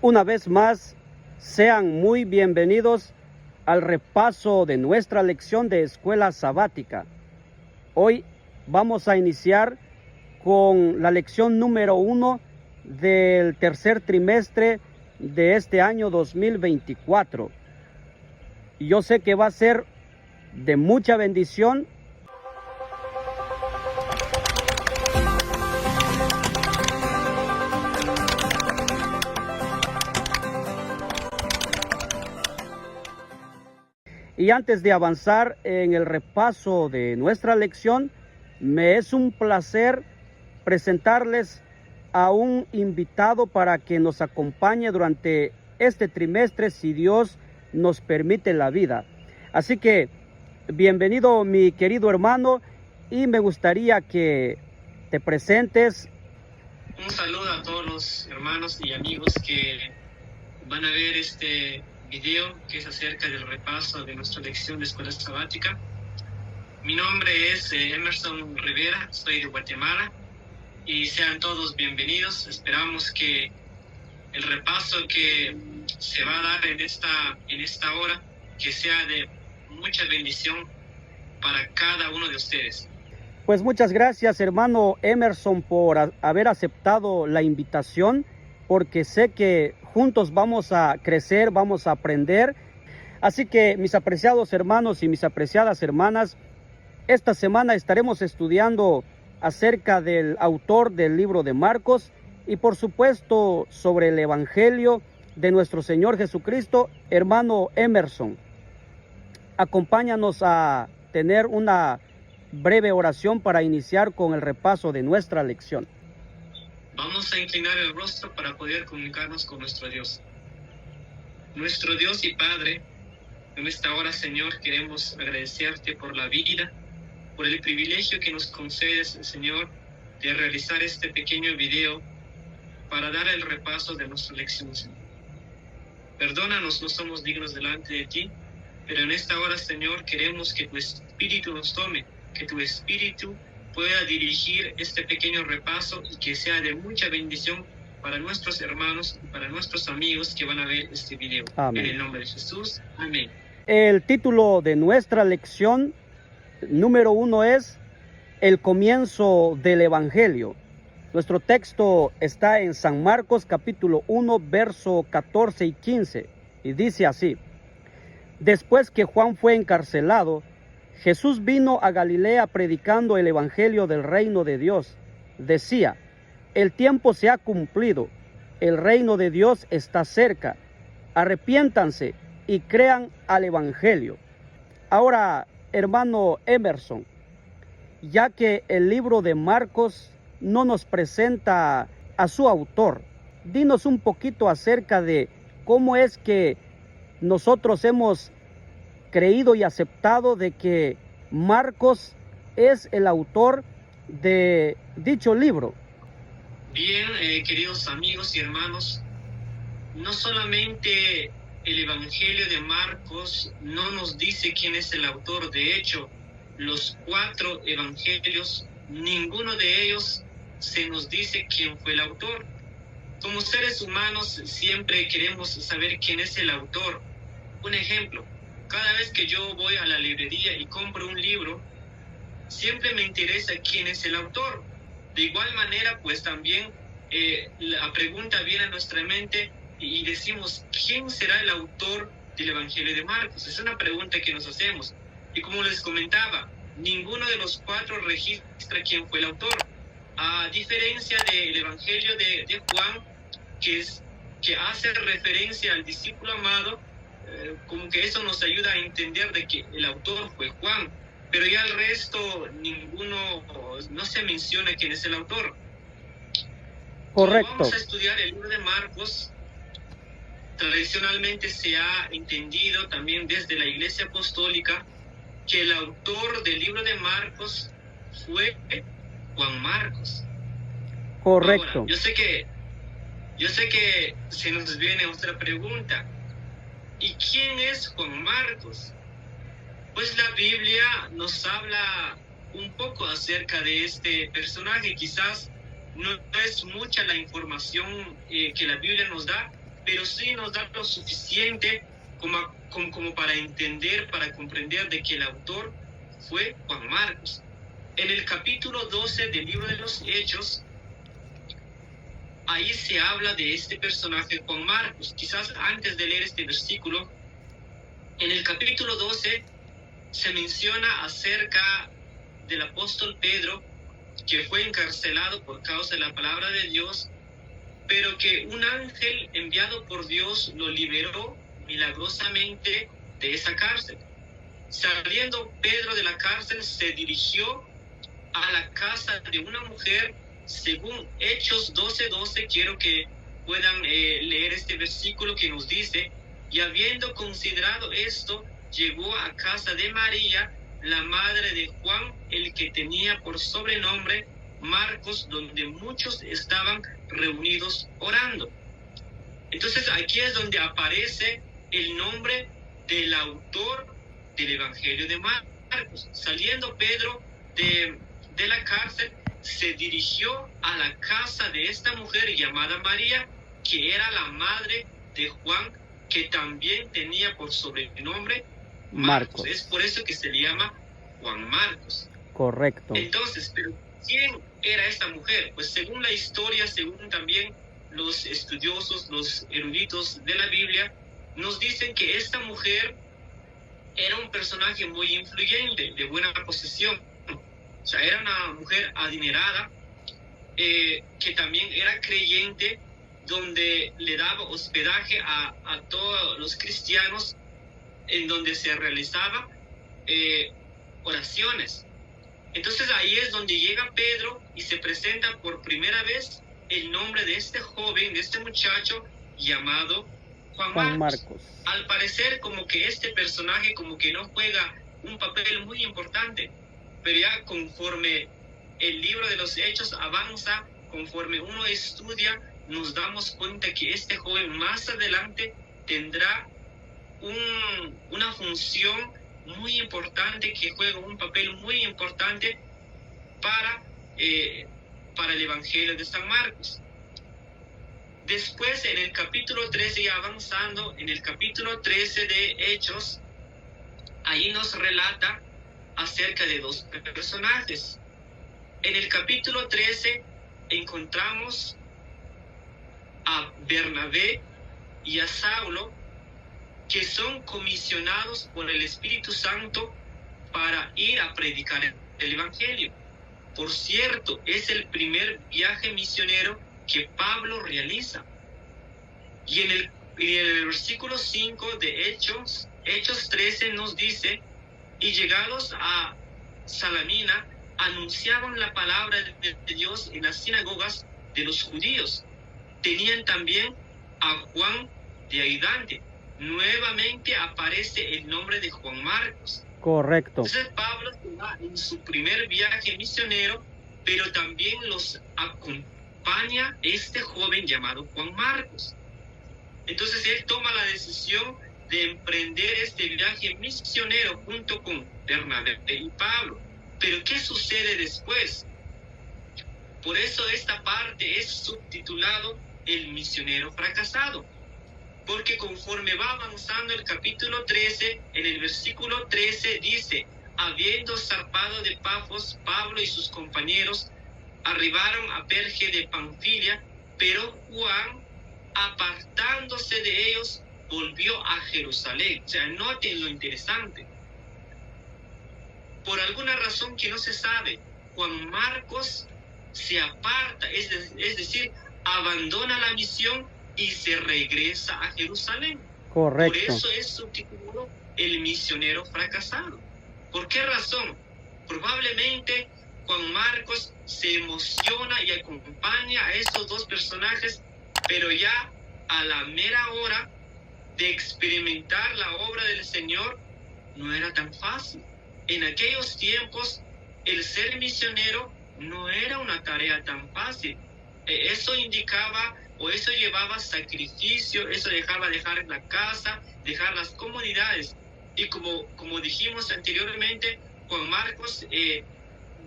Una vez más, sean muy bienvenidos al repaso de nuestra lección de escuela sabática. Hoy vamos a iniciar con la lección número 1 del tercer trimestre de este año 2024. Yo sé que va a ser de mucha bendición. Y antes de avanzar en el repaso de nuestra lección, me es un placer presentarles a un invitado para que nos acompañe durante este trimestre, si Dios nos permite la vida. Así que, bienvenido mi querido hermano, y me gustaría que te presentes. Un saludo a todos los hermanos y amigos que van a ver este video que es acerca del repaso de nuestra lección de escuela sabática. Mi nombre es Emerson Rivera, soy de Guatemala y sean todos bienvenidos. Esperamos que el repaso que se va a dar en esta hora que sea de mucha bendición para cada uno de ustedes. Pues muchas gracias, hermano Emerson, por haber aceptado la invitación, porque sé que juntos vamos a crecer, vamos a aprender. Así que, mis apreciados hermanos y mis apreciadas hermanas, esta semana estaremos estudiando acerca del autor del libro de Marcos y, por supuesto, sobre el Evangelio de nuestro Señor Jesucristo. Hermano Emerson, acompáñanos a tener una breve oración para iniciar con el repaso de nuestra lección. Vamos a inclinar el rostro para poder comunicarnos con nuestro Dios. Nuestro Dios y Padre, en esta hora, Señor, queremos agradecerte por la vida, por el privilegio que nos concedes, Señor, de realizar este pequeño video para dar el repaso de nuestra lección, Señor. Perdónanos, no somos dignos delante de ti, pero en esta hora, Señor, queremos que tu Espíritu nos tome, que tu Espíritu pueda dirigir este pequeño repaso y que sea de mucha bendición para nuestros hermanos y para nuestros amigos que van a ver este video. Amén. En el nombre de Jesús, amén. El título de nuestra lección número 1 es El comienzo del Evangelio. Nuestro texto está en San Marcos capítulo 1, verso 14 y 15, y dice así: Después que Juan fue encarcelado, Jesús vino a Galilea predicando el evangelio del reino de Dios. Decía: el tiempo se ha cumplido, el reino de Dios está cerca. Arrepiéntanse y crean al evangelio. Ahora, hermano Emerson, ya que el libro de Marcos no nos presenta a su autor, dinos un poquito acerca de cómo es que nosotros hemos creído y aceptado de que Marcos es el autor de dicho libro. Bien, queridos amigos y hermanos, no solamente el Evangelio de Marcos no nos dice quién es el autor. De hecho, los 4 evangelios, ninguno de ellos se nos dice quién fue el autor. Como seres humanos siempre queremos saber quién es el autor. Un ejemplo: cada vez que yo voy a la librería y compro un libro, siempre me interesa quién es el autor. De igual manera, pues también la pregunta viene a nuestra mente y decimos, ¿quién será el autor del Evangelio de Marcos? Es una pregunta que nos hacemos. Y como les comentaba, ninguno de los 4 registra quién fue el autor. A diferencia del Evangelio de Juan, que hace referencia al discípulo amado, como que eso nos ayuda a entender de que el autor fue Juan, pero ya el resto, no se menciona quién es el autor. Correcto. Cuando vamos a estudiar el libro de Marcos, tradicionalmente se ha entendido también desde la Iglesia Apostólica que el autor del libro de Marcos fue Juan Marcos. Correcto. Ahora, yo sé que se nos viene otra pregunta. ¿Y quién es Juan Marcos? Pues la Biblia nos habla un poco acerca de este personaje. Quizás no es mucha la información que la Biblia nos da, pero sí nos da lo suficiente como para entender, para comprender de que el autor fue Juan Marcos. En el capítulo 12 del libro de los Hechos, ahí se habla de este personaje Juan Marcos. Quizás antes de leer este versículo, en el capítulo 12 se menciona acerca del apóstol Pedro, que fue encarcelado por causa de la palabra de Dios, pero que un ángel enviado por Dios lo liberó milagrosamente de esa cárcel. Saliendo Pedro de la cárcel, se dirigió a la casa de una mujer, según Hechos 12:12. Quiero que puedan leer este versículo que nos dice: y habiendo considerado esto, llegó a casa de María, la madre de Juan, el que tenía por sobrenombre Marcos, donde muchos estaban reunidos orando. Entonces aquí es donde aparece el nombre del autor del Evangelio de Marcos. Saliendo Pedro de la cárcel, se dirigió a la casa de esta mujer llamada María, que era la madre de Juan, que también tenía por sobrenombre Marcos. Es por eso que se le llama Juan Marcos. Correcto. Entonces, ¿pero quién era esta mujer? Pues según la historia, según también los estudiosos, los eruditos de la Biblia, nos dicen que esta mujer era un personaje muy influyente, de buena posición. O sea, era una mujer adinerada, que también era creyente, donde le daba hospedaje a todos los cristianos, en donde se realizaban oraciones. Entonces ahí es donde llega Pedro y se presenta por primera vez el nombre de este joven, de este muchacho llamado Juan Marcos. Al parecer como que este personaje como que no juega un papel muy importante, pero ya conforme el libro de los Hechos avanza, conforme uno estudia, nos damos cuenta que este joven más adelante tendrá una función muy importante, que juega un papel muy importante para el Evangelio de San Marcos. Después, en el capítulo 13, ya avanzando, en el capítulo 13 de Hechos, ahí nos relata acerca de dos personajes. En el capítulo 13 encontramos a Bernabé y a Saulo, que son comisionados por el Espíritu Santo para ir a predicar el Evangelio. Por cierto, es el primer viaje misionero que Pablo realiza. Y en el versículo 5 de Hechos 13 nos dice: y llegados a Salamina, anunciaban la palabra de Dios en las sinagogas de los judíos. Tenían también a Juan de ayudante. Nuevamente aparece el nombre de Juan Marcos. Correcto. Entonces Pablo se va en su primer viaje misionero, pero también los acompaña este joven llamado Juan Marcos. Entonces él toma la decisión de emprender este viaje misionero junto con Bernabé y Pablo. Pero ¿qué sucede después? Por eso esta parte es subtitulado El misionero fracasado. Porque conforme va avanzando el capítulo 13, en el versículo 13 dice: habiendo zarpado de Pafos, Pablo y sus compañeros arribaron a Perge de Panfilia, pero Juan, apartándose de ellos, volvió a Jerusalén. O sea, noten lo interesante. Por alguna razón que no se sabe, Juan Marcos se aparta, es decir, abandona la misión y se regresa a Jerusalén. Correcto. Por eso es subtitulado El misionero fracasado. ¿Por qué razón? Probablemente Juan Marcos se emociona y acompaña a estos dos personajes, pero ya a la mera hora de experimentar la obra del Señor no era tan fácil. En aquellos tiempos el ser misionero no era una tarea tan fácil. Eso indicaba, o eso llevaba sacrificio, eso dejar la casa, dejar las comodidades. Y como dijimos anteriormente, Juan Marcos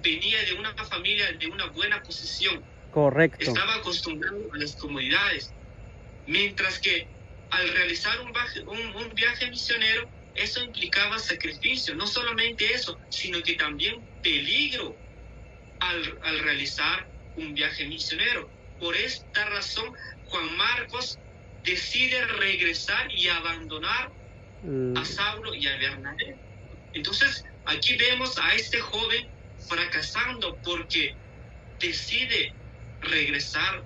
venía de una familia de una buena posición. Correcto. Estaba acostumbrado a las comodidades. Mientras que al realizar un viaje misionero, eso implicaba sacrificio. No solamente eso, sino que también peligro al realizar un viaje misionero. Por esta razón, Juan Marcos decide regresar y abandonar a Saulo y a Bernabé. Entonces, aquí vemos a este joven fracasando porque decide regresar.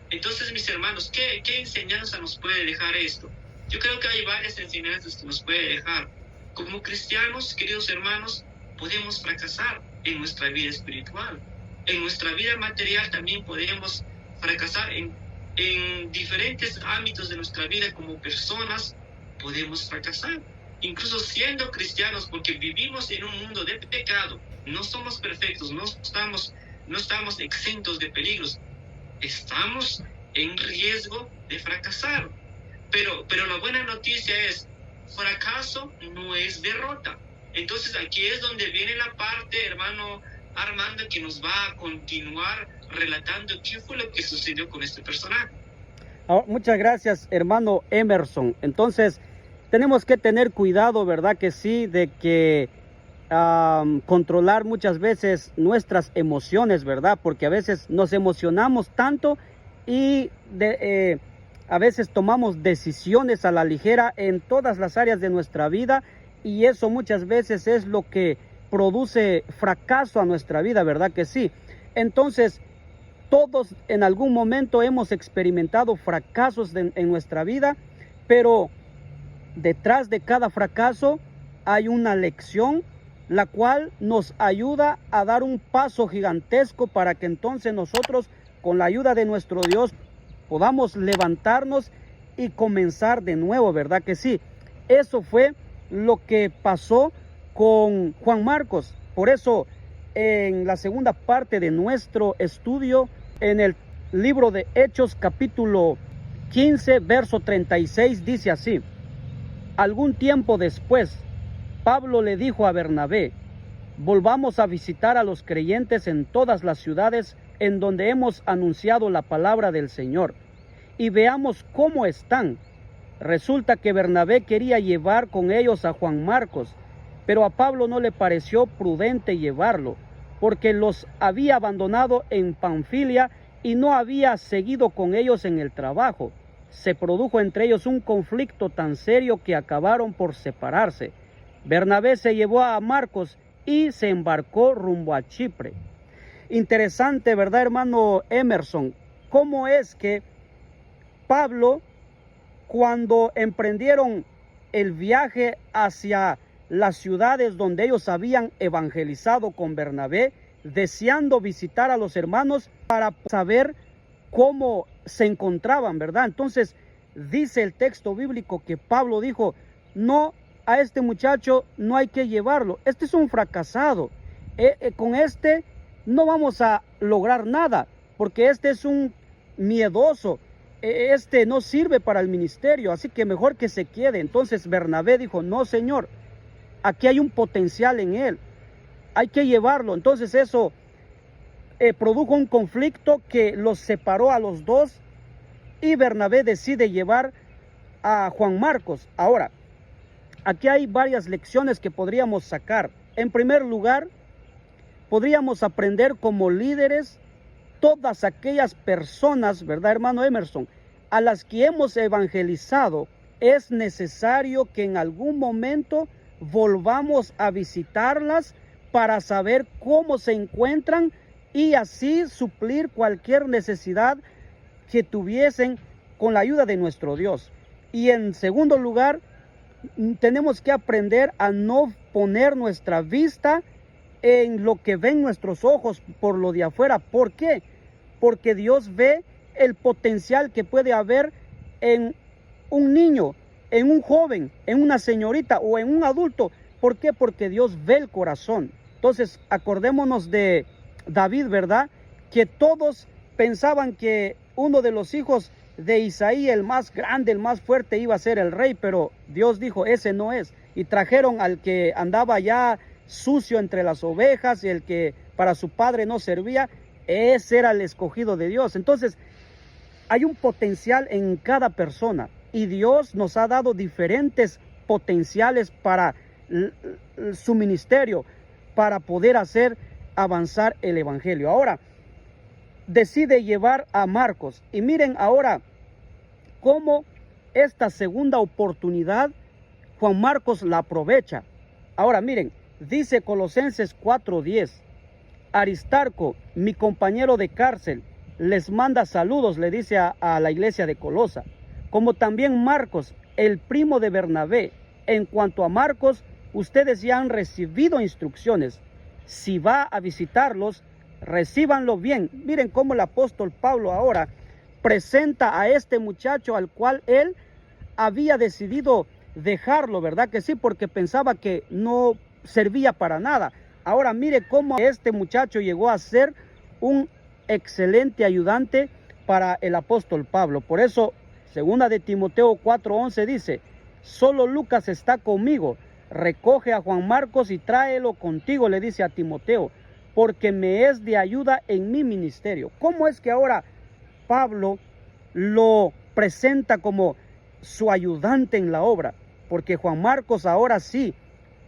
Entonces, mis hermanos, ¿qué enseñanza nos puede dejar esto? Yo creo que hay varias enseñanzas que nos puede dejar. Como cristianos, queridos hermanos, podemos fracasar en nuestra vida espiritual. En nuestra vida material también podemos fracasar en diferentes ámbitos de nuestra vida como personas. Podemos fracasar, incluso siendo cristianos, porque vivimos en un mundo de pecado. No somos perfectos, no estamos exentos de peligros. Estamos en riesgo de fracasar. Pero la buena noticia es, fracaso no es derrota. Entonces aquí es donde viene la parte, hermano Armando, que nos va a continuar relatando qué fue lo que sucedió con este personaje. Muchas gracias, hermano Emerson. Entonces, tenemos que tener cuidado, ¿verdad que sí? De que controlar muchas veces nuestras emociones, ¿verdad? Porque a veces nos emocionamos tanto y a veces tomamos decisiones a la ligera en todas las áreas de nuestra vida, y eso muchas veces es lo que produce fracaso a nuestra vida, ¿verdad que sí? Entonces, todos en algún momento hemos experimentado fracasos en nuestra vida, pero detrás de cada fracaso hay una lección, la cual nos ayuda a dar un paso gigantesco para que entonces nosotros, con la ayuda de nuestro Dios, podamos levantarnos y comenzar de nuevo, ¿verdad que sí? Eso fue lo que pasó con Juan Marcos. Por eso, en la segunda parte de nuestro estudio, en el libro de Hechos, capítulo 15, verso 36, dice así: algún tiempo después, Pablo le dijo a Bernabé: volvamos a visitar a los creyentes en todas las ciudades en donde hemos anunciado la palabra del Señor, y veamos cómo están. Resulta que Bernabé quería llevar con ellos a Juan Marcos, pero a Pablo no le pareció prudente llevarlo, porque los había abandonado en Panfilia y no había seguido con ellos en el trabajo. Se produjo entre ellos un conflicto tan serio que acabaron por separarse. Bernabé se llevó a Marcos y se embarcó rumbo a Chipre. Interesante, ¿verdad, hermano Emerson? ¿Cómo es que Pablo, cuando emprendieron el viaje hacia las ciudades donde ellos habían evangelizado con Bernabé, deseando visitar a los hermanos para saber cómo se encontraban, ¿verdad? Entonces, dice el texto bíblico que Pablo dijo: no, a este muchacho no hay que llevarlo, este es un fracasado, con este no vamos a lograr nada, porque este es un miedoso, este no sirve para el ministerio, así que mejor que se quede. Entonces Bernabé dijo: no, Señor, aquí hay un potencial en él, hay que llevarlo. Entonces eso produjo un conflicto que los separó a los dos, y Bernabé decide llevar a Juan Marcos. Ahora, aquí hay varias lecciones que podríamos sacar. En primer lugar, podríamos aprender como líderes todas aquellas personas, ¿verdad, hermano Emerson?, a las que hemos evangelizado. Es necesario que en algún momento volvamos a visitarlas para saber cómo se encuentran y así suplir cualquier necesidad que tuviesen con la ayuda de nuestro Dios. Y en segundo lugar, tenemos que aprender a no poner nuestra vista en lo que ven nuestros ojos por lo de afuera. ¿Por qué? Porque Dios ve el potencial que puede haber en un niño, en un joven, en una señorita o en un adulto. ¿Por qué? Porque Dios ve el corazón. Entonces, acordémonos de David, ¿verdad? Que todos pensaban que uno de los hijos de Isaí, el más grande, el más fuerte, iba a ser el rey, pero Dios dijo: ese no es. Y trajeron al que andaba ya sucio entre las ovejas y el que para su padre no servía. Ese era el escogido de Dios. Entonces, Hay un potencial en cada persona y Dios nos ha dado diferentes potenciales para su ministerio, para poder hacer avanzar el evangelio. Ahora, decide llevar a Marcos. Y miren ahora cómo esta segunda oportunidad Juan Marcos la aprovecha. Ahora miren, dice Colosenses 4:10, Aristarco, mi compañero de cárcel, les manda saludos, le dice a la iglesia de Colosa, como también Marcos, el primo de Bernabé. En cuanto a Marcos, ustedes ya han recibido instrucciones. Si va a visitarlos, recíbanlo bien. Miren cómo el apóstol Pablo ahora presenta a este muchacho al cual él había decidido dejarlo, ¿verdad que sí? Porque pensaba que no servía para nada. Ahora mire cómo este muchacho llegó a ser un excelente ayudante para el apóstol Pablo. Por eso, segunda de Timoteo 4:11 dice, solo Lucas está conmigo, recoge a Juan Marcos y tráelo contigo, le dice a Timoteo, porque me es de ayuda en mi ministerio. ¿Cómo es que ahora Pablo lo presenta como su ayudante en la obra? Porque Juan Marcos ahora sí,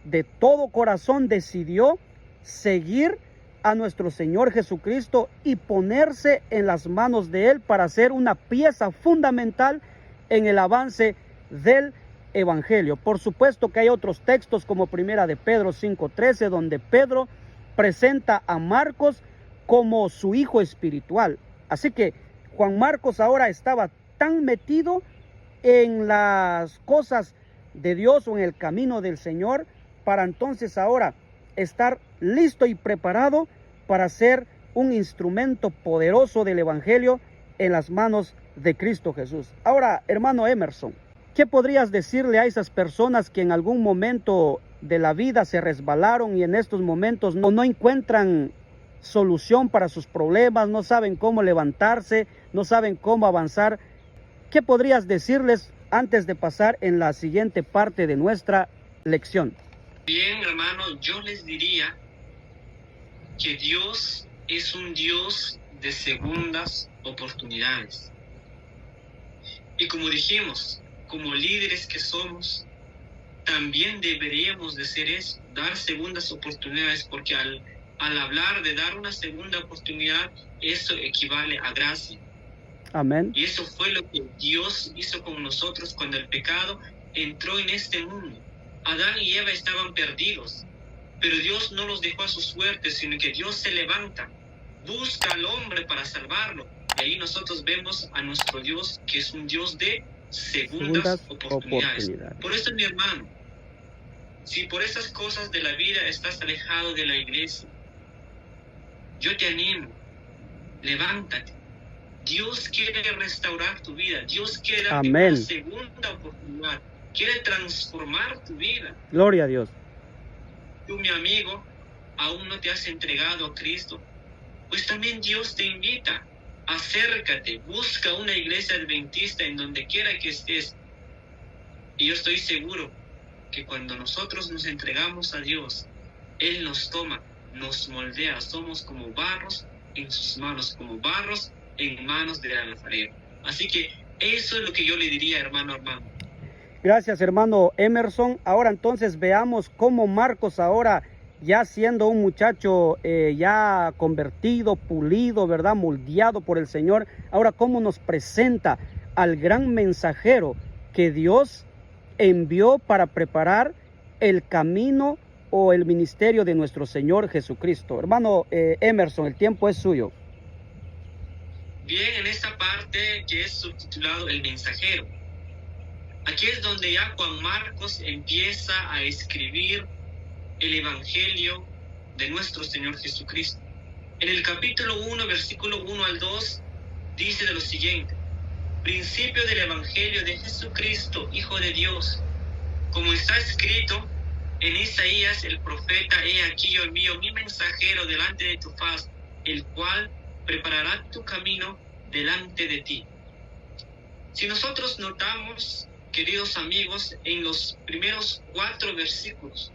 de todo corazón decidió seguir a nuestro Señor Jesucristo y ponerse en las manos de Él para ser una pieza fundamental en el avance del Evangelio. Por supuesto que hay otros textos como primera de Pedro 5:13, donde Pedro presenta a Marcos como su hijo espiritual. Así que Juan Marcos ahora estaba tan metido en las cosas de Dios o en el camino del Señor, para entonces ahora estar listo y preparado para ser un instrumento poderoso del Evangelio en las manos de Cristo Jesús. Ahora, hermano Emerson, ¿qué podrías decirle a esas personas que en algún momento de la vida se resbalaron y en estos momentos no encuentran solución para sus problemas, no saben cómo levantarse, no saben cómo avanzar? ¿Qué podrías decirles antes de pasar en la siguiente parte de nuestra lección? Bien, hermano, yo les diría que Dios es un Dios de segundas oportunidades. Y como dijimos, como líderes que somos, también deberíamos de ser eso, dar segundas oportunidades, porque al hablar de dar una segunda oportunidad, eso equivale a gracia. Amén. Y eso fue lo que Dios hizo con nosotros cuando el pecado entró en este mundo. Adán y Eva estaban perdidos, pero Dios no los dejó a su suerte, sino que Dios se levanta, busca al hombre para salvarlo. Y ahí nosotros vemos a nuestro Dios, que es un Dios de segundas oportunidades. Por eso, mi hermano, si por esas cosas de la vida estás alejado de la iglesia, yo te animo, levántate. Dios quiere restaurar tu vida. Dios quiere darte una segunda oportunidad. Quiere transformar tu vida. Gloria a Dios. Tú, mi amigo, aún no te has entregado a Cristo, pues también Dios te invita. Acércate, busca una iglesia adventista en donde quiera que estés. Y yo estoy seguro que cuando nosotros nos entregamos a Dios, Él nos toma, nos moldea. Somos como barros en sus manos, como barros en manos del alfarero. Así que eso es lo que yo le diría, hermano. Gracias, hermano Emerson. Ahora entonces veamos cómo Marcos ahora, ya siendo un muchacho ya convertido, pulido, ¿verdad? Moldeado por el Señor, ahora cómo nos presenta al gran mensajero que Dios envió para preparar el camino o el ministerio de nuestro Señor Jesucristo. Hermano Emerson, el tiempo es suyo. Bien, en esta parte que es subtitulado El Mensajero, aquí es donde ya Juan Marcos empieza a escribir el Evangelio de nuestro Señor Jesucristo. En el capítulo 1, versículo 1 al 2, dice de lo siguiente: principio del Evangelio de Jesucristo, Hijo de Dios, como está escrito en Isaías el profeta: he aquí yo envío mi mensajero delante de tu faz, el cual preparará tu camino delante de ti. Si nosotros notamos, queridos amigos, en los primeros 4 versículos,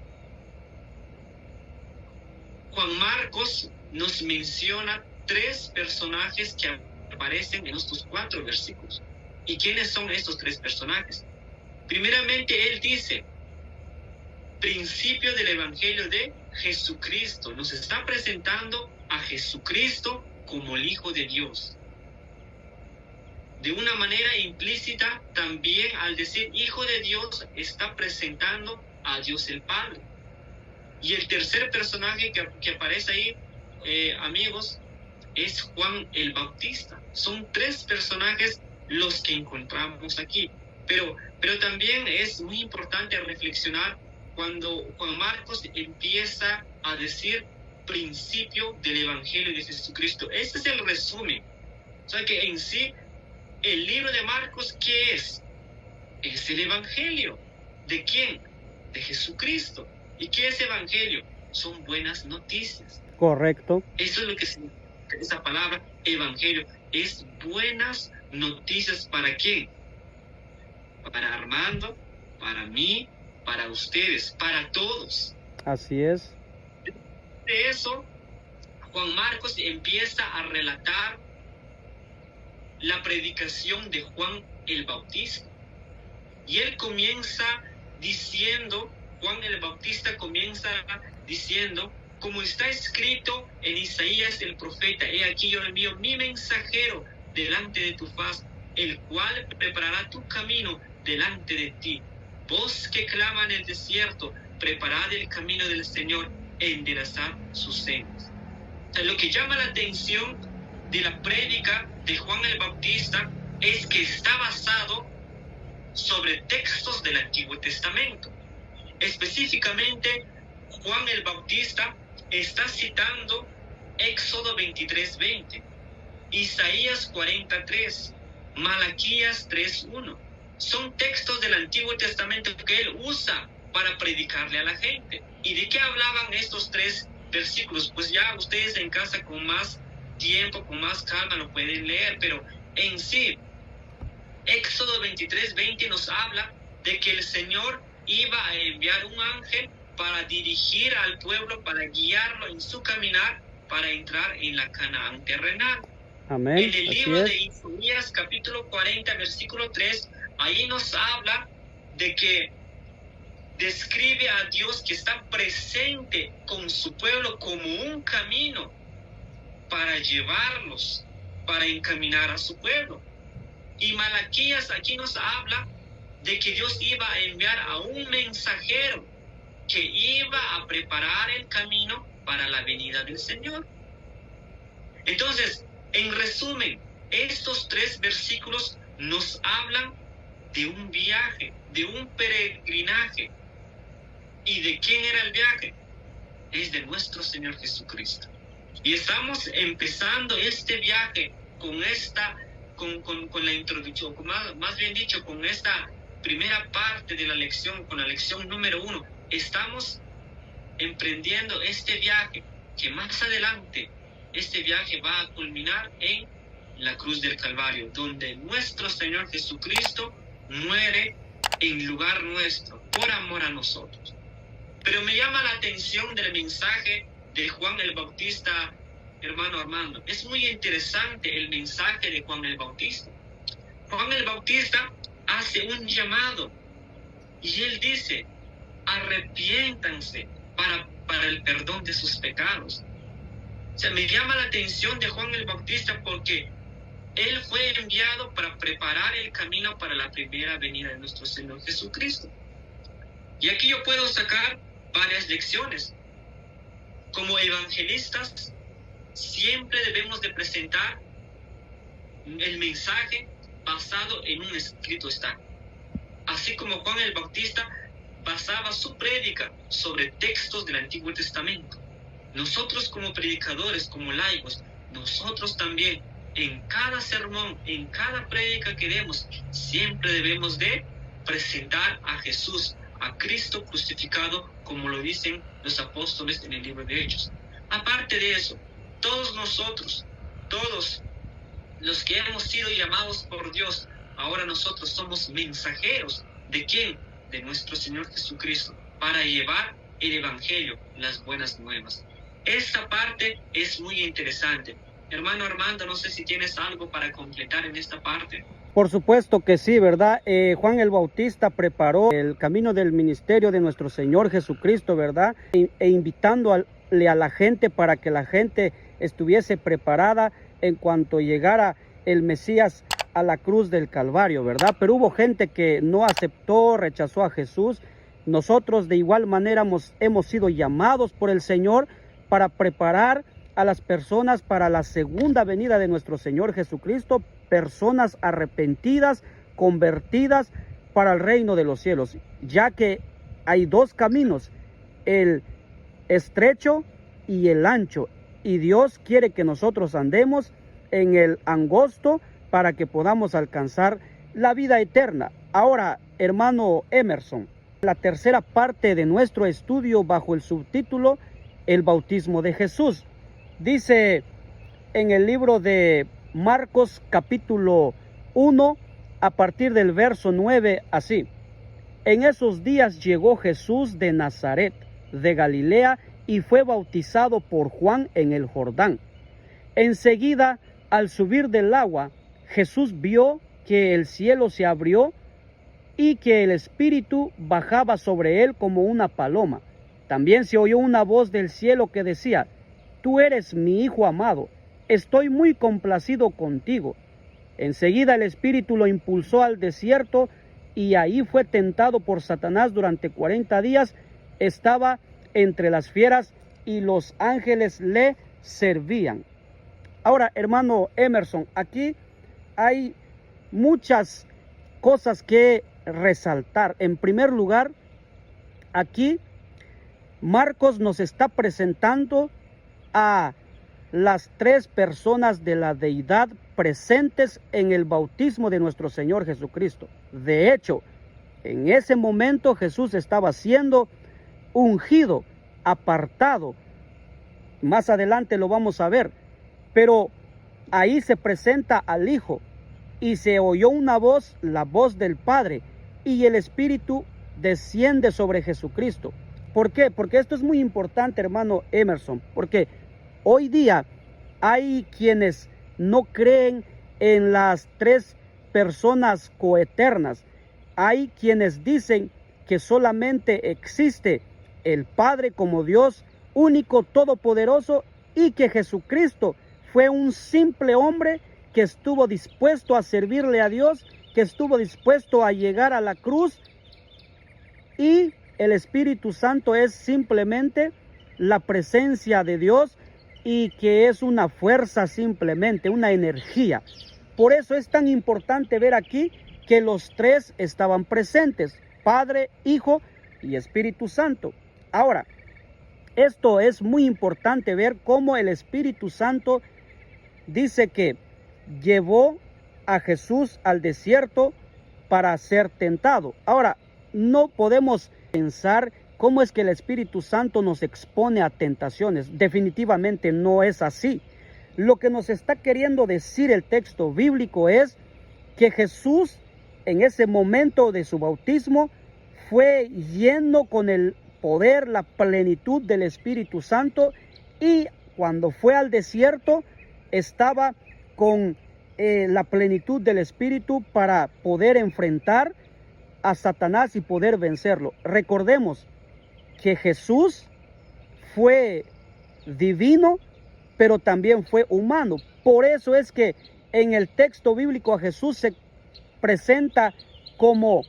Juan Marcos nos menciona 3 personajes que aparecen en estos 4 versículos. ¿Y quiénes son estos 3 personajes? Primeramente, él dice, principio del Evangelio de Jesucristo. Nos está presentando a Jesucristo como el Hijo de Dios. De una manera implícita, también al decir Hijo de Dios, está presentando a Dios el Padre. Y el tercer personaje que aparece ahí, amigos, es Juan el Bautista. Son 3 personajes los que encontramos aquí. Pero también es muy importante reflexionar cuando Juan Marcos empieza a decir principio del Evangelio de Jesucristo. Este es el resumen. O sea que en sí, el libro de Marcos, ¿qué es? Es el Evangelio. ¿De quién? De Jesucristo. ¿Y qué es Evangelio? Son buenas noticias. Correcto. Eso es lo que significa esa palabra, Evangelio. Es buenas noticias. ¿Para quién? Para Armando, para mí, para ustedes, para todos. Así es. De eso, Juan Marcos empieza a relatar la predicación de Juan el Bautista. Y él comienza diciendo, Juan el Bautista comienza diciendo, como está escrito en Isaías el profeta, he aquí yo envío mi mensajero delante de tu faz, el cual preparará tu camino delante de ti. Voz que clama en el desierto, preparad el camino del Señor, enderezad sus sendas. O sea, lo que llama la atención de la prédica de Juan el Bautista es que está basado sobre textos del Antiguo Testamento. Específicamente, Juan el Bautista está citando Éxodo 23:20, Isaías 43, Malaquías 3:1. Son textos del Antiguo Testamento que él usa para predicarle a la gente. ¿Y de qué hablaban estos 3 versículos? Pues ya ustedes en casa con más tiempo, con más calma lo pueden leer, pero en sí, Éxodo 23:20 nos habla de que el Señor iba a enviar un ángel para dirigir al pueblo, para guiarlo en su caminar, para entrar en la Canaán terrenal. Amén. En el libro Así de Isaías, capítulo 40, versículo 3, ahí nos habla de que describe a Dios que está presente con su pueblo como un camino para llevarlos, para encaminar a su pueblo. Y Malaquías aquí nos habla de que Dios iba a enviar a un mensajero que iba a preparar el camino para la venida del Señor. Entonces, en resumen, estos 3 versículos nos hablan de un viaje, de un peregrinaje. ¿Y de quién era el viaje? Es de nuestro Señor Jesucristo. Y estamos empezando este viaje con la introducción, más bien dicho, con esta primera parte de la lección, con la lección número 1. Estamos emprendiendo este viaje que más adelante, este viaje va a culminar en la cruz del Calvario, donde nuestro Señor Jesucristo muere en lugar nuestro, por amor a nosotros. Pero me llama la atención del mensaje de Juan el Bautista, hermano Armando. Es muy interesante el mensaje de Juan el Bautista. Juan el Bautista hace un llamado y él dice, arrepiéntanse para el perdón de sus pecados. O sea, me llama la atención de Juan el Bautista porque él fue enviado para preparar el camino para la primera venida de nuestro Señor Jesucristo. Y aquí yo puedo sacar varias lecciones. Como evangelistas, siempre debemos de presentar el mensaje basado en un escrito está. Así como Juan el Bautista basaba su prédica sobre textos del Antiguo Testamento. Nosotros como predicadores, como laicos, nosotros también en cada sermón, en cada prédica que demos, siempre debemos de presentar a Jesús, a Cristo crucificado, como lo dicen los apóstoles en el libro de Hechos. Aparte de eso, todos nosotros, todos los que hemos sido llamados por Dios, ahora nosotros somos mensajeros. ¿De quién? De nuestro Señor Jesucristo, para llevar el Evangelio, las buenas nuevas. Esta parte es muy interesante. Hermano Armando, no sé si tienes algo para completar en esta parte. Por supuesto que sí, ¿verdad? Juan el Bautista preparó el camino del ministerio de nuestro Señor Jesucristo, ¿verdad? E invitándole a la gente para que la gente estuviese preparada en cuanto llegara el Mesías a la cruz del Calvario, ¿verdad? Pero hubo gente que no aceptó, rechazó a Jesús. Nosotros de igual manera hemos sido llamados por el Señor para preparar a las personas para la segunda venida de nuestro Señor Jesucristo, personas arrepentidas, convertidas para el reino de los cielos, ya que hay dos caminos, el estrecho y el ancho, y Dios quiere que nosotros andemos en el angosto para que podamos alcanzar la vida eterna. Ahora, hermano Emerson, la tercera parte de nuestro estudio bajo el subtítulo El bautismo de Jesús. Dice en el libro de Marcos capítulo 1, a partir del verso 9, así: en esos días llegó Jesús de Nazaret, de Galilea, y fue bautizado por Juan en el Jordán. Enseguida, al subir del agua, Jesús vio que el cielo se abrió y que el Espíritu bajaba sobre él como una paloma. También se oyó una voz del cielo que decía: tú eres mi Hijo amado, estoy muy complacido contigo. Enseguida el Espíritu lo impulsó al desierto y ahí fue tentado por Satanás durante 40 días. Estaba entre las fieras y los ángeles le servían. Ahora, hermano Emerson, aquí hay muchas cosas que resaltar. En primer lugar, aquí Marcos nos está presentando a las tres personas de la deidad presentes en el bautismo de nuestro Señor Jesucristo. De hecho, en ese momento Jesús estaba siendo ungido, apartado. Más adelante lo vamos a ver, pero ahí se presenta al Hijo y se oyó una voz, la voz del Padre, y el Espíritu desciende sobre Jesucristo. ¿Por qué? Porque esto es muy importante, hermano Emerson, porque hoy día hay quienes no creen en las tres personas coeternas. Hay quienes dicen que solamente existe el Padre como Dios único, todopoderoso, y que Jesucristo fue un simple hombre que estuvo dispuesto a servirle a Dios, que estuvo dispuesto a llegar a la cruz, y el Espíritu Santo es simplemente la presencia de Dios y que es una fuerza simplemente, una energía. Por eso es tan importante ver aquí que los tres estaban presentes, Padre, Hijo y Espíritu Santo. Ahora, esto es muy importante ver cómo el Espíritu Santo dice que llevó a Jesús al desierto para ser tentado. Ahora, no podemos pensar cómo es que el Espíritu Santo nos expone a tentaciones. Definitivamente no es así. Lo que nos está queriendo decir el texto bíblico es que Jesús, en ese momento de su bautismo, fue lleno con el poder, la plenitud del Espíritu Santo, y cuando fue al desierto estaba con la plenitud del Espíritu para poder enfrentar a Satanás y poder vencerlo. Recordemos que Jesús fue divino, pero también fue humano. Por eso es que en el texto bíblico a Jesús se presenta como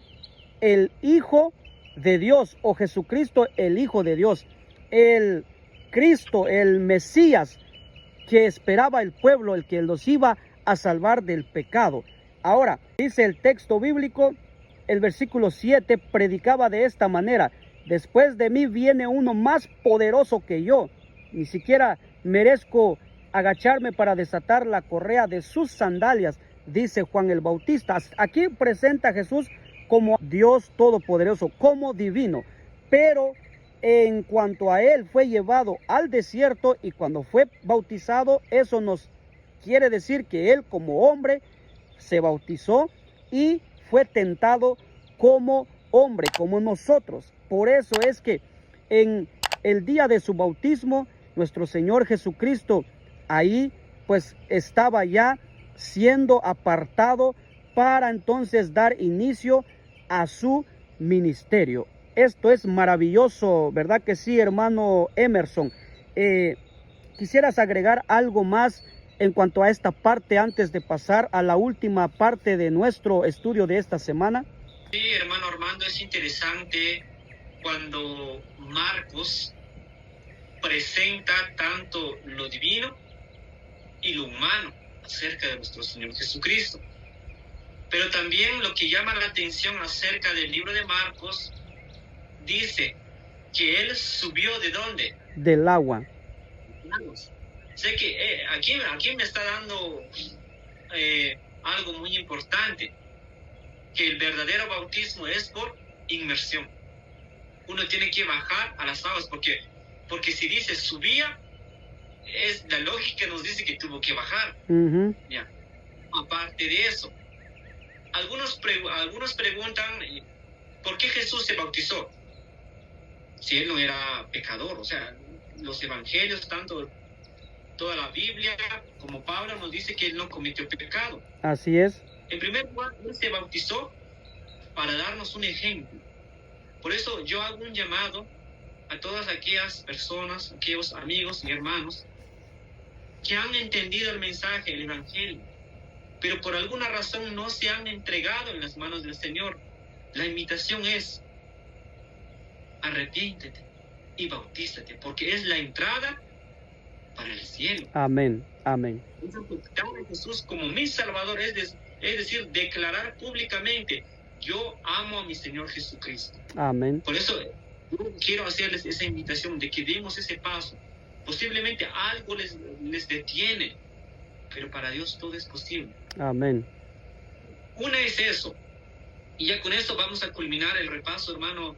el Hijo de Dios, o Jesucristo el Hijo de Dios, el Cristo, el Mesías que esperaba el pueblo, el que los iba a salvar del pecado. Ahora, dice el texto bíblico, el versículo 7, predicaba de esta manera: después de mí viene uno más poderoso que yo, ni siquiera merezco agacharme para desatar la correa de sus sandalias, dice Juan el Bautista. Aquí presenta a Jesús como Dios todopoderoso, como divino, pero en cuanto a él fue llevado al desierto y cuando fue bautizado, eso nos quiere decir que él como hombre se bautizó y fue tentado como hombre, como nosotros. Por eso es que en el día de su bautismo, nuestro Señor Jesucristo ahí pues estaba ya siendo apartado para entonces dar inicio a su ministerio. Esto es maravilloso, ¿verdad que sí, hermano Emerson? ¿Quisieras agregar algo más en cuanto a esta parte antes de pasar a la última parte de nuestro estudio de esta semana? Sí, hermano Armando, es interesante cuando Marcos presenta tanto lo divino y lo humano acerca de nuestro Señor Jesucristo. Pero también lo que llama la atención acerca del libro de Marcos, dice que Él subió ¿de dónde? Del agua. Sé que aquí me está dando algo muy importante, que el verdadero bautismo es por inmersión. Uno tiene que bajar a las aguas, porque si dice subía, la lógica nos dice que tuvo que bajar. Ya. Aparte de eso, algunos preguntan ¿por qué Jesús se bautizó? Si él no era pecador. O sea, los evangelios, tanto toda la Biblia como Pablo nos dice que él no cometió pecado. Así es. En primer lugar, él se bautizó para darnos un ejemplo. Por eso yo hago un llamado a todas aquellas personas, aquellos amigos y hermanos que han entendido el mensaje, el evangelio, pero por alguna razón no se han entregado en las manos del Señor. La invitación es: arrepiéntete y bautízate, porque es la entrada para el cielo. Amén, amén. Es aceptar a Jesús como mi Salvador, es decir, declarar públicamente: yo amo a mi Señor Jesucristo. Amén. Por eso yo quiero hacerles esa invitación de que demos ese paso. Posiblemente algo les detiene, pero para Dios todo es posible. Amén. Una es eso. Y ya con esto vamos a culminar el repaso, hermano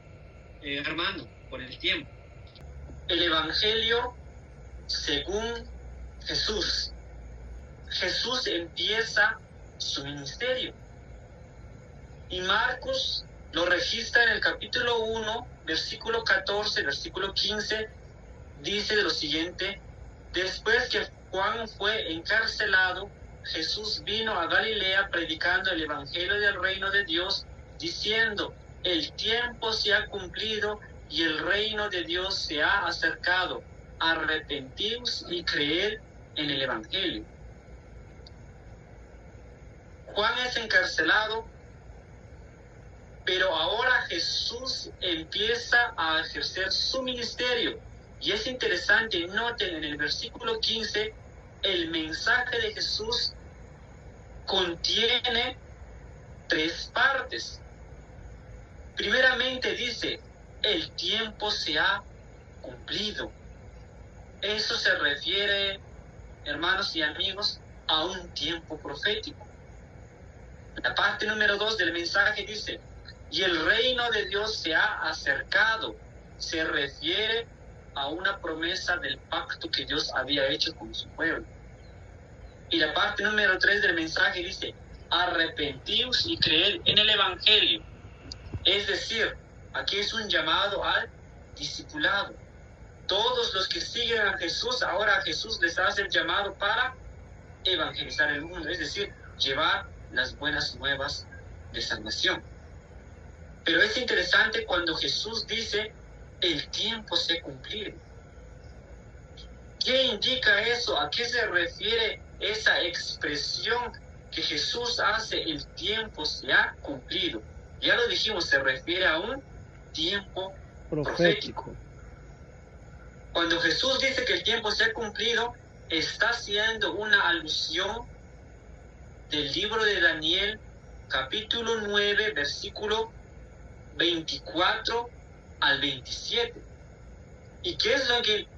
Armando, por el tiempo. El Evangelio según Jesús. Jesús empieza su ministerio. Y Marcos lo registra en el capítulo 1, versículo 14, versículo 15, dice de lo siguiente: después que Juan fue encarcelado, Jesús vino a Galilea predicando el evangelio del reino de Dios, diciendo: el tiempo se ha cumplido y el reino de Dios se ha acercado. Arrepentíos y creed en el evangelio. Juan es encarcelado, pero ahora Jesús empieza a ejercer su ministerio. Y es interesante, noten en el versículo 15, el mensaje de Jesús contiene 3 partes. Primeramente dice: el tiempo se ha cumplido. Eso se refiere, hermanos y amigos, a un tiempo profético. La parte número 2 del mensaje dice: y el reino de Dios se ha acercado. Se refiere a una promesa del pacto que Dios había hecho con su pueblo. Y la parte número 3 del mensaje dice: arrepentíos y creed en el evangelio. Es decir, aquí es un llamado al discipulado. Todos los que siguen a Jesús, ahora Jesús les hace el llamado para evangelizar el mundo, es decir, llevar las buenas nuevas de salvación. Pero es interesante cuando Jesús dice: el tiempo se ha cumplido. ¿Qué indica eso? ¿A qué se refiere esa expresión que Jesús hace? El tiempo se ha cumplido. Ya lo dijimos, se refiere a un tiempo profético. Cuando Jesús dice que el tiempo se ha cumplido, está haciendo una alusión del libro de Daniel, capítulo 9, versículo 24 al 27. ¿Y qué es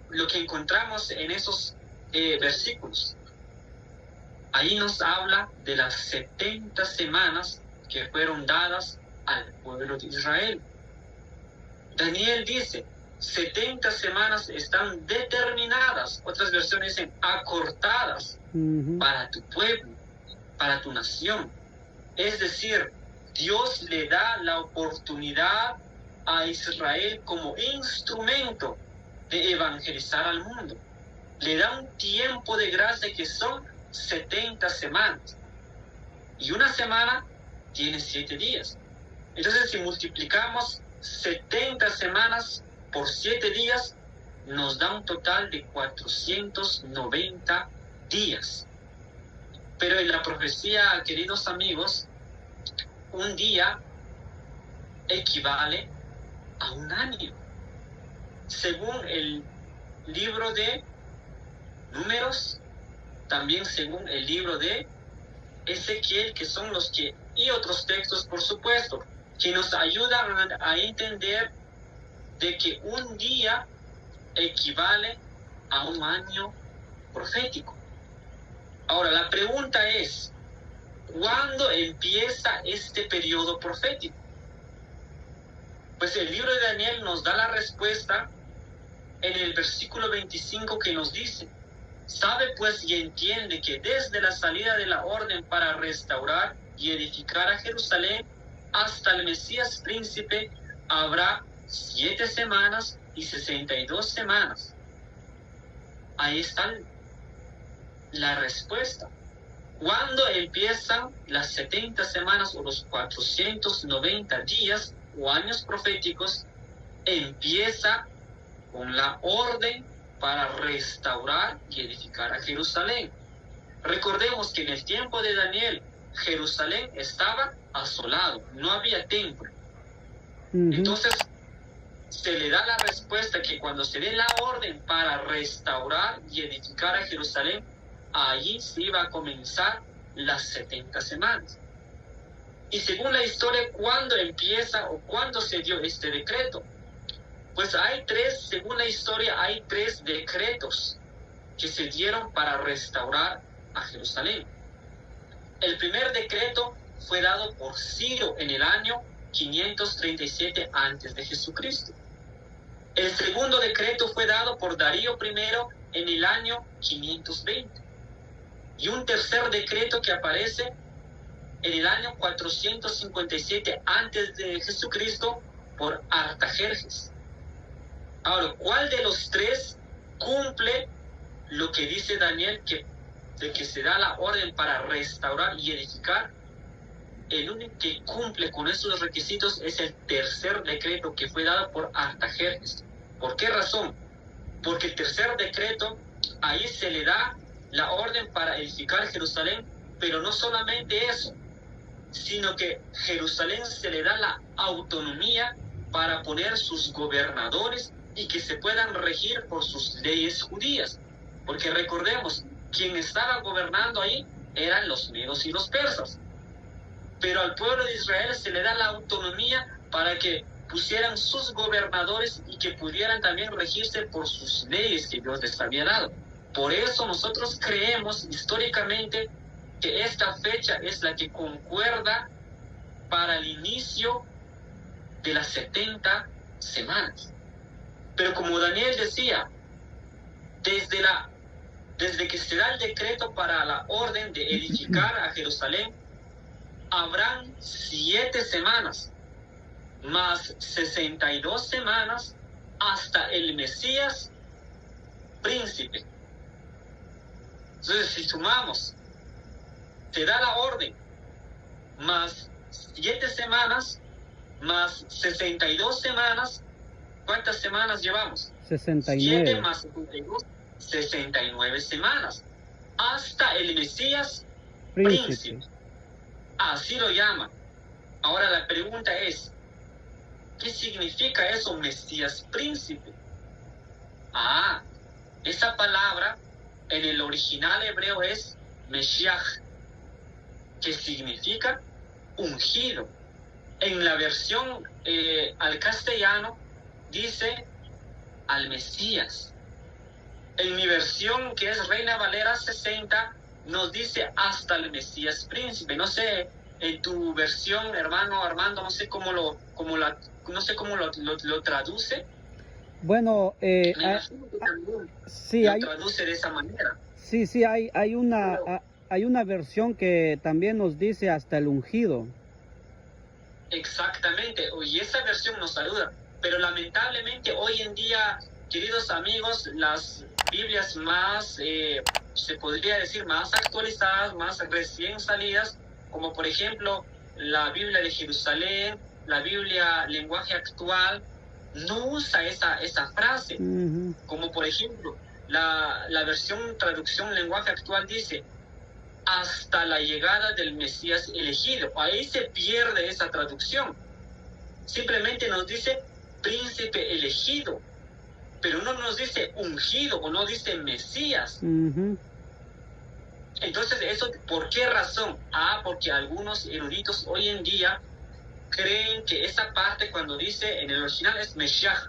lo que encontramos en esos versículos? Ahí nos habla de las 70 semanas que fueron dadas al pueblo de Israel. Daniel dice: 70 semanas están determinadas, otras versiones dicen acortadas, para tu pueblo, para tu nación. Es decir, Dios le da la oportunidad a Israel como instrumento de evangelizar al mundo. le da un tiempo de gracia que son 70 semanas. Y una semana tiene 7 días. Entonces, si multiplicamos 70 semanas por 7 días, nos da un total de 490 días. Pero en la profecía, queridos amigos, un día equivale a un año. Según el libro de Números, también según el libro de Ezequiel, que son los que, y otros textos, por supuesto, que nos ayudan a entender de que un día equivale a un año profético. Ahora, la pregunta es, ¿cuándo empieza este periodo profético? Pues el libro de Daniel nos da la respuesta en el versículo 25, que nos dice: sabe pues y entiende que desde la salida de la orden para restaurar y edificar a Jerusalén hasta el Mesías príncipe habrá 7 semanas y 62 semanas. Ahí está la respuesta. ¿Cuándo empiezan las 70 semanas o los 490 días o años proféticos? Empieza con la orden para restaurar y edificar a Jerusalén. Recordemos que en el tiempo de Daniel, Jerusalén estaba asolado, no había templo. Entonces, se le da la respuesta que cuando se dé la orden para restaurar y edificar a Jerusalén, allí se iba a comenzar las 70 semanas. Y según la historia, ¿cuándo empieza o cuándo se dio este decreto? Pues según la historia, hay 3 decretos que se dieron para restaurar a Jerusalén. El primer decreto fue dado por Ciro en el año 537 antes de Jesucristo. El segundo decreto fue dado por Darío I en el año 520. Y un tercer decreto que aparece en el año 457 antes de Jesucristo por Artajerjes. Ahora, ¿cuál de los 3 cumple lo que dice Daniel, de que se da la orden para restaurar y edificar? El único que cumple con esos requisitos es el tercer decreto que fue dado por Artajerjes. ¿Por qué razón? Porque el tercer decreto, ahí se le da la orden para edificar Jerusalén, pero no solamente eso, sino que Jerusalén se le da la autonomía para poner sus gobernadores y que se puedan regir por sus leyes judías. Porque recordemos, quien estaba gobernando ahí eran los medos y los persas. Pero al pueblo de Israel se le da la autonomía para que pusieran sus gobernadores y que pudieran también regirse por sus leyes que Dios les había dado. Por eso nosotros creemos históricamente que esta fecha es la que concuerda para el inicio de las 70 semanas. Pero como Daniel decía, desde que se da el decreto para la orden de edificar a Jerusalén, habrán 7 semanas, más 62 semanas hasta el Mesías príncipe. Entonces, si sumamos, se da la orden, más 7 semanas, más 62 semanas, ¿cuántas semanas llevamos? 69. 7 más 62, 69 semanas, hasta el Mesías príncipe. Así lo llaman. Ahora la pregunta es, ¿qué significa eso, Mesías príncipe? Esa palabra en el original hebreo es Meshiach, que significa ungido. En la versión al castellano dice al Mesías. En mi versión, que es Reina Valera 60, nos dice hasta el Mesías príncipe. No sé, en tu versión, hermano Armando, no sé cómo lo traduce. Bueno, sí, lo traduce de esa manera. Sí, hay una versión que también nos dice hasta el ungido. Exactamente, y esa versión nos saluda, pero lamentablemente hoy en día queridos amigos, las Biblias más, se podría decir, más actualizadas, más recién salidas, como por ejemplo la Biblia de Jerusalén, la Biblia lenguaje actual, no usa esa frase. Como por ejemplo, la versión traducción lenguaje actual dice, hasta la llegada del Mesías elegido. Ahí se pierde esa traducción. Simplemente nos dice príncipe elegido, pero no nos dice ungido o no dice Mesías. Entonces, ¿eso por qué razón? Porque algunos eruditos hoy en día creen que esa parte cuando dice en el original es Mesías,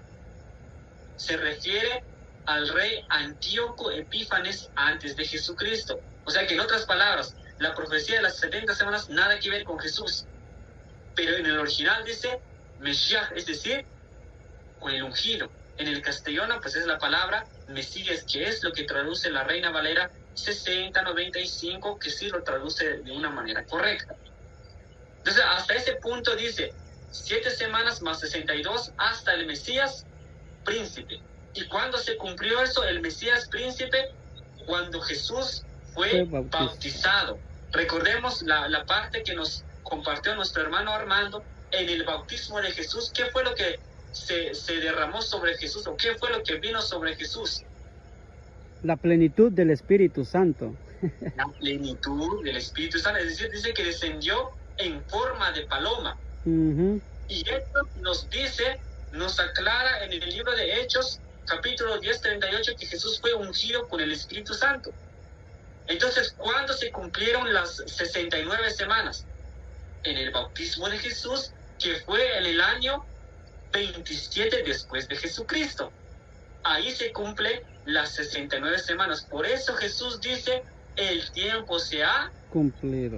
se refiere al rey Antíoco Epífanes antes de Jesucristo. O sea que en otras palabras, la profecía de las 70 semanas nada que ver con Jesús. Pero en el original dice Mesías, es decir, con el ungido. En el castellano pues es la palabra Mesías, que es lo que traduce la Reina Valera 6095, que sí lo traduce de una manera correcta. Entonces hasta ese punto dice 7 semanas más 62 hasta el Mesías príncipe. ¿Y cuándo se cumplió eso, el Mesías príncipe? Cuando Jesús fue bautizado. Recordemos la parte que nos compartió nuestro hermano Armando en el bautismo de Jesús. ¿Qué fue lo que se derramó sobre Jesús? ¿O qué fue lo que vino sobre Jesús? La plenitud del Espíritu Santo. La plenitud del Espíritu Santo. Es decir, dice que descendió en forma de paloma. Y esto nos dice, nos aclara en el libro de Hechos, capítulo 10, 38, que Jesús fue ungido con el Espíritu Santo. Entonces, ¿cuándo se cumplieron las 69 semanas? En el bautismo de Jesús, que fue en el año 27 después de Jesucristo. Ahí se cumple las 69 semanas. Por eso Jesús dice, el tiempo se ha cumplido.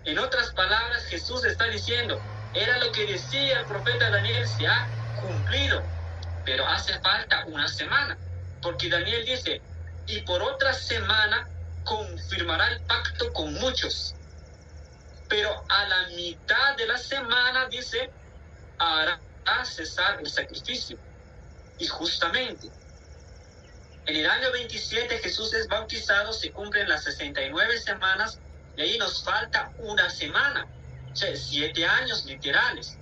En otras palabras, Jesús está diciendo, era lo que decía el profeta Daniel, se ha cumplido. Pero hace falta una semana. Porque Daniel dice, y por otra semana confirmará el pacto con muchos. Pero a la mitad de la semana, dice, hará cesar el sacrificio. Y justamente, en el año 27 Jesús es bautizado, se cumplen las 69 semanas, y ahí nos falta una semana, o sea, 7 años literales.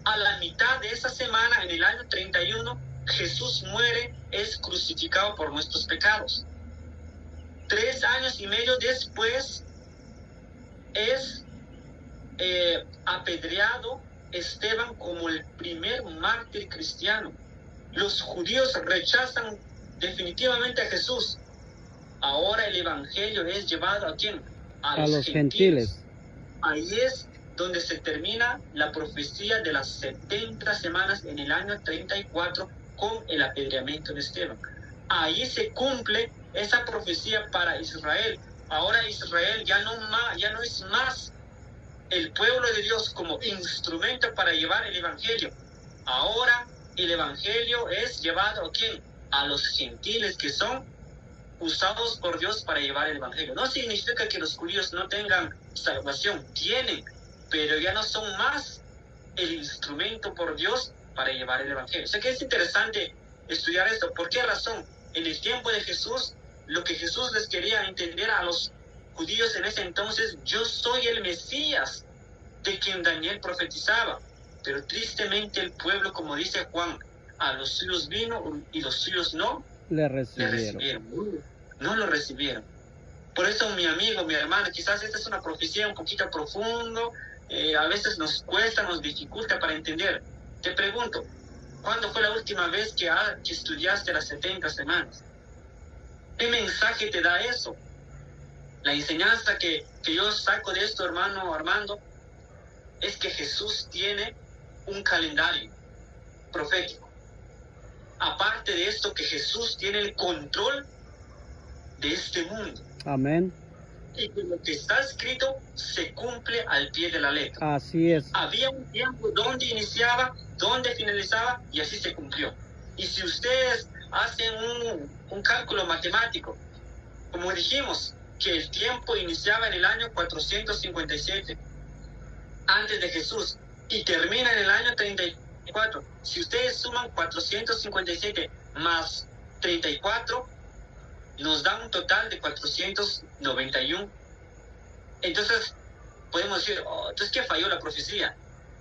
A la mitad de esa semana, en el año 31, Jesús muere, es crucificado por nuestros pecados. 3 años y medio después, es apedreado Esteban como el primer mártir cristiano. Los judíos rechazan definitivamente a Jesús. Ahora el evangelio es llevado ¿a quién? A los gentiles. Ahí es donde se termina la profecía de las 70 semanas en el año 34 con el apedreamiento de Esteban. Ahí se cumple esa profecía para Israel. Ahora Israel ya no es más el pueblo de Dios como instrumento para llevar el evangelio. Ahora el evangelio es llevado ¿a quién? A los gentiles, que son usados por Dios para llevar el evangelio. No significa que los judíos no tengan salvación, tienen, pero ya no son más el instrumento por Dios para llevar el evangelio. O sea que es interesante estudiar esto. ¿Por qué razón? En el tiempo de Jesús, lo que Jesús les quería entender a los judíos en ese entonces, yo soy el Mesías de quien Daniel profetizaba. Pero tristemente el pueblo, como dice Juan, a los suyos vino y los suyos no le recibieron. No lo recibieron. Por eso, mi amigo, mi hermano, quizás esta es una profecía un poquito profundo, a veces nos cuesta, nos dificulta para entender. Te pregunto, ¿cuándo fue la última vez que estudiaste las 70 semanas? ¿Qué mensaje te da eso? La enseñanza que yo saco de esto, hermano Armando, es que Jesús tiene un calendario profético. Aparte de esto, que Jesús tiene el control de este mundo. Amén. Y que lo que está escrito se cumple al pie de la letra. Así es. Había un tiempo donde iniciaba, donde finalizaba, y así se cumplió. Y si ustedes hacen un cálculo matemático, como dijimos, que el tiempo iniciaba en el año 457 antes de Jesús y termina en el año 34. Si ustedes suman 457 más 34, nos da un total de 491. Entonces, podemos decir, entonces, ¿qué falló la profecía?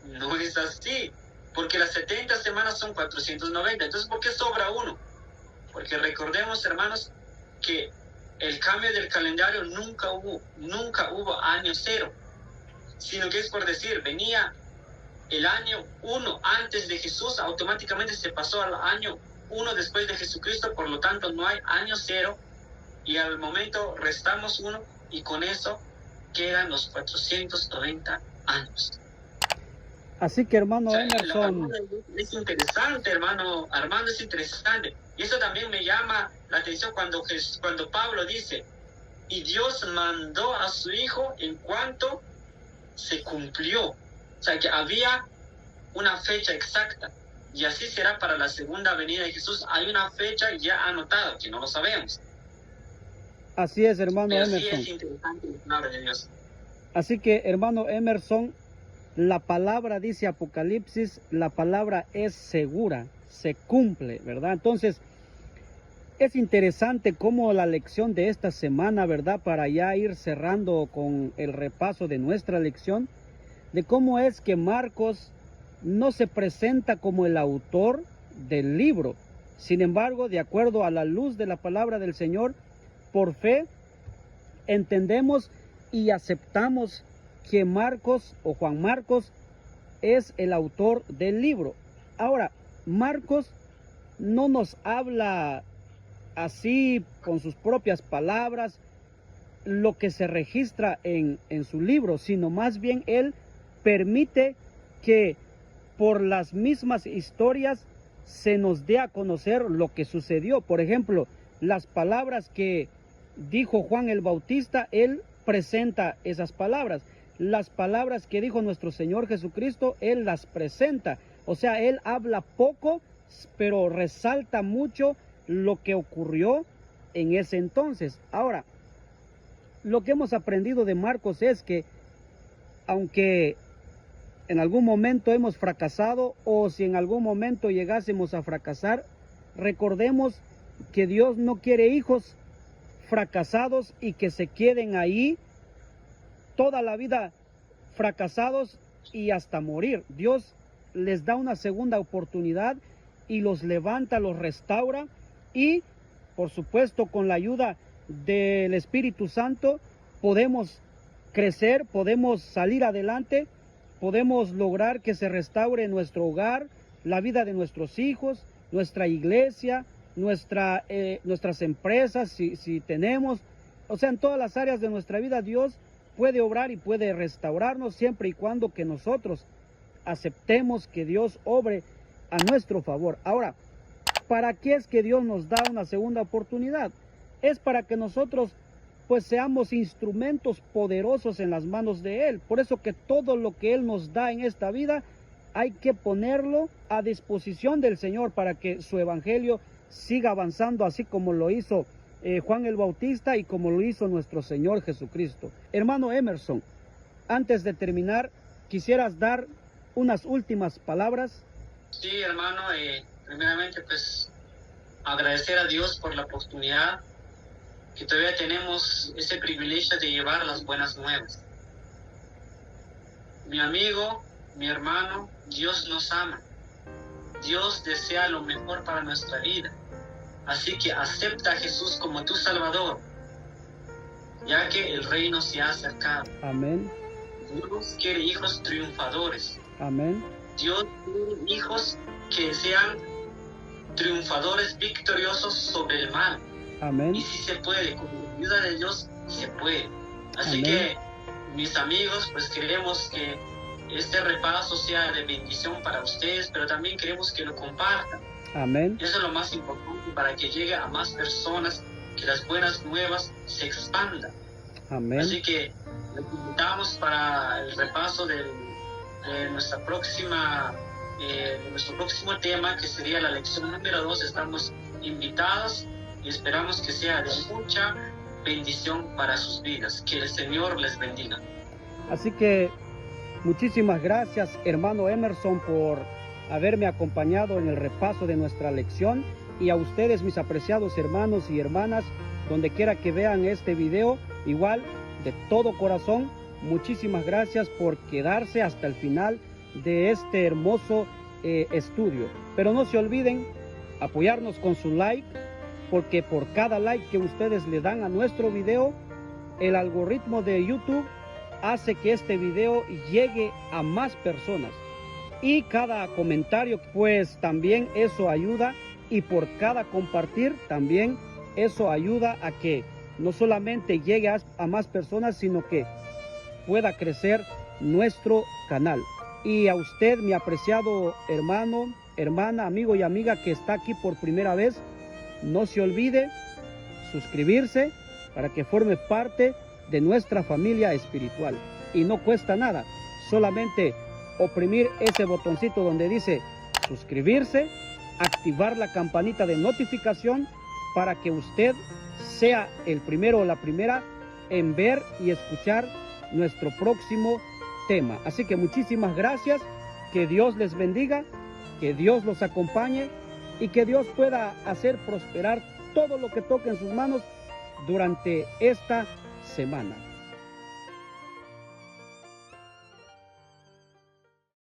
No es así, porque las 70 semanas son 490. Entonces, ¿por qué sobra uno? Porque recordemos, hermanos, que el cambio del calendario nunca hubo año cero, sino que es por decir, venía el año 1 antes de Jesús, automáticamente se pasó al año 1 después de Jesucristo, por lo tanto no hay año cero, y al momento restamos 1 y con eso quedan los 490 años. Así que, hermano Emerson, es interesante, hermano Armando, es interesante. Y eso también me llama la atención cuando Pablo dice, y Dios mandó a su Hijo en cuanto se cumplió. O sea, que había una fecha exacta. Y así será para la segunda venida de Jesús. Hay una fecha ya anotada, que no lo sabemos. Así es, hermano Pero Emerson. sí es interesante la palabra de Dios. Así que, hermano Emerson, la palabra, dice Apocalipsis, la palabra es segura, se cumple, ¿verdad? Entonces, es interesante cómo la lección de esta semana, ¿verdad? Para ya ir cerrando con el repaso de nuestra lección, de cómo es que Marcos no se presenta como el autor del libro. Sin embargo, de acuerdo a la luz de la palabra del Señor, por fe, entendemos y aceptamos que Marcos o Juan Marcos es el autor del libro. Ahora, Marcos no nos habla así con sus propias palabras lo que se registra en su libro, sino más bien él permite que por las mismas historias se nos dé a conocer lo que sucedió. Por ejemplo, las palabras que dijo Juan el Bautista, él presenta esas palabras. Las palabras que dijo nuestro Señor Jesucristo, él las presenta. O sea, él habla poco, pero resalta mucho lo que ocurrió en ese entonces. Ahora, lo que hemos aprendido de Marcos es que, aunque en algún momento hemos fracasado, o si en algún momento llegásemos a fracasar, recordemos que Dios no quiere hijos fracasados y que se queden ahí toda la vida fracasados y hasta morir. Dios les da una segunda oportunidad y los levanta, los restaura, y por supuesto con la ayuda del Espíritu Santo podemos crecer, podemos salir adelante, podemos lograr que se restaure nuestro hogar, la vida de nuestros hijos, nuestra iglesia, nuestras empresas, si tenemos, o sea, en todas las áreas de nuestra vida Dios puede obrar y puede restaurarnos, siempre y cuando que nosotros aceptemos que Dios obre a nuestro favor. Ahora, ¿para qué es que Dios nos da una segunda oportunidad? Es para que nosotros pues seamos instrumentos poderosos en las manos de Él. Por eso que todo lo que Él nos da en esta vida hay que ponerlo a disposición del Señor para que su evangelio siga avanzando, así como lo hizo Juan el Bautista y como lo hizo nuestro Señor Jesucristo. Hermano Emerson, antes de terminar, ¿quisieras dar unas últimas palabras? Sí, hermano, primeramente pues agradecer a Dios por la oportunidad que todavía tenemos, ese privilegio de llevar las buenas nuevas. Mi amigo, mi hermano, Dios nos ama. Dios desea lo mejor para nuestra vida. Así que acepta a Jesús como tu Salvador, ya que el reino se ha acercado. Amén. Dios quiere hijos triunfadores. Amén. Dios quiere hijos que sean triunfadores, victoriosos sobre el mal. Amén. Y si se puede, con la ayuda de Dios se puede. Así Amén. que, mis amigos, pues queremos que este repaso sea de bendición para ustedes, pero también queremos que lo compartan. Amén. Eso es lo más importante para que llegue a más personas, que las buenas nuevas se expandan. Amén. Así que les invitamos para el repaso de nuestro próximo tema, que sería la lección número 2. Estamos invitados y esperamos que sea de mucha bendición para sus vidas. Que el Señor les bendiga. Así que muchísimas gracias, hermano Emerson, por haberme acompañado en el repaso de nuestra lección, y a ustedes, mis apreciados hermanos y hermanas, donde quiera que vean este video, igual de todo corazón, muchísimas gracias por quedarse hasta el final de este hermoso estudio. Pero no se olviden apoyarnos con su like, porque por cada like que ustedes le dan a nuestro video, el algoritmo de YouTube hace que este video llegue a más personas. Y cada comentario, pues también eso ayuda, y por cada compartir también eso ayuda a que no solamente llegue a más personas, sino que pueda crecer nuestro canal. Y a usted, mi apreciado hermano, hermana, amigo y amiga que está aquí por primera vez, no se olvide suscribirse para que forme parte de nuestra familia espiritual. Y no cuesta nada, solamente oprimir ese botoncito donde dice suscribirse, activar la campanita de notificación para que usted sea el primero o la primera en ver y escuchar nuestro próximo tema. Así que muchísimas gracias, que Dios les bendiga, que Dios los acompañe y que Dios pueda hacer prosperar todo lo que toque en sus manos durante esta semana.